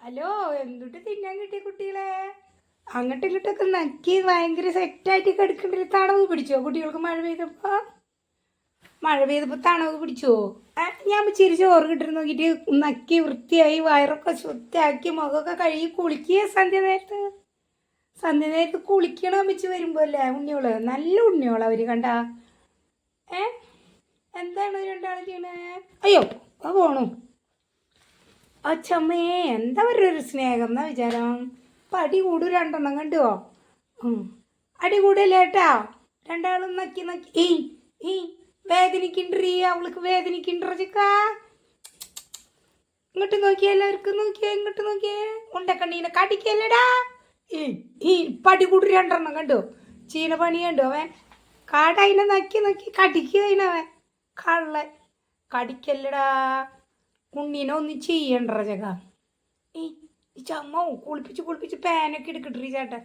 Hello, എന്തുട്ട് തിന്നാൻ കിട്ടിയ കുട്ടികളെ? അങ്ങോട്ടും ഇങ്ങോട്ടൊക്കെ നക്കി ഭയങ്കര സെറ്റായിട്ട് കിടക്കണ്ടില്ല. തണവ് പിടിച്ചോ കുട്ടികൾക്ക്? മഴ പെയ്തപ്പോൾ തണവ് പിടിച്ചോ? ഞാൻ ചിരി ചോറ് കിട്ടുന്ന നോക്കിയിട്ട് നക്കി വൃത്തിയായി വയറൊക്കെ ശുദ്ധിയാക്കി മുഖമൊക്കെ കഴുകി കുളിക്കുക. സന്ധ്യ നേരത്ത് കുളിക്കണം വെച്ച് വരുമ്പോൾ അല്ലേ ഉണ്ണിയോള്? നല്ല ഉണ്ണിയോള് അവർ കണ്ടാ. ഏ എന്താണ് രണ്ടാളും ചെയ്യണേ? അയ്യോ, അത് പോണു. അച്ചമ്മേ, എന്താ ഒരു സ്നേഹം എന്നാ വിചാരം? ഇപ്പം അടി കൂടും രണ്ടെണ്ണം കണ്ടുവോ? അടി കൂടല്ലേ ഏട്ടാ? രണ്ടാളും നക്കി നക്കി ഈ വേദനിക്കണ്ടീ. അവൾക്ക് വേദനിക്കണ്ട ചിക്കാ. ഇങ്ങോട്ട് നോക്കിയേ, എല്ലാവർക്കും നോക്കിയേ, ഇങ്ങോട്ട് നോക്കിയേ. ഉണ്ടക്കണ്ണീനെ കടിക്കല്ലടാ. ഈ ഈ പടി കൂടി രണ്ടെണ്ണം കണ്ടോ? ചീന പണി കണ്ടോ അവൻ? കാടതിനെ നക്കി നക്കി കടിക്കുക അതിനവൻ. കള്ളൻ. കടിക്കല്ലടാ. ഉണ്ണീനെ ഒന്നും ചെയ്യണ്ട ചേക്ക. ഈ ചമ്മോ കുളിപ്പിച്ച് പാനൊക്കെ എടുക്കട്ടീ ചേട്ടൻ.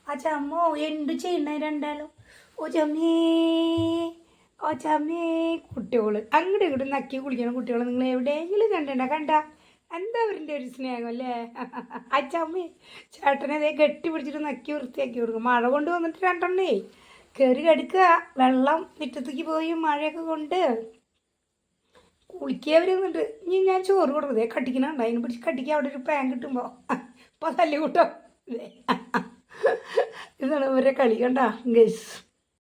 ആ ചമ്മോ എന്ത് ചെയ്യണ രണ്ടാളും? ഓ ചമ്മേ കുട്ടികള് അങ്ങോട്ടും ഇങ്ങോട്ടും നക്കി കുളിക്കണം കുട്ടികൾ. നിങ്ങൾ എവിടെയെങ്കിലും കണ്ട എന്താ അവരുടെ ഒരു സ്നേഹം അല്ലേ? അച്ചമ്മേ ചേട്ടനെ അതേ കെട്ടി പിടിച്ചിട്ട് നക്കി വൃത്തിയാക്കി കൊടുക്കും. മഴ കൊണ്ട് വന്നിട്ട് രണ്ടെണ്ണേ കയറി കടുക്കുക. വെള്ളം മുറ്റത്തേക്ക് പോയി മഴയൊക്കെ കൊണ്ട് കുളിക്കുക വരുന്നുണ്ട്. ഇനി ഞാൻ ചോറ് കൊടുത്തതേ കട്ടിക്കണുണ്ട്. അതിനെ പിടിച്ച് കട്ടിക്കുക. അവിടെ ഒരു പാൻ കിട്ടുമ്പോൾ അപ്പോൾ തല്ലി കൂട്ടോ. ഇതാണ് ഇവരുടെ കളി കണ്ട ഗസ്.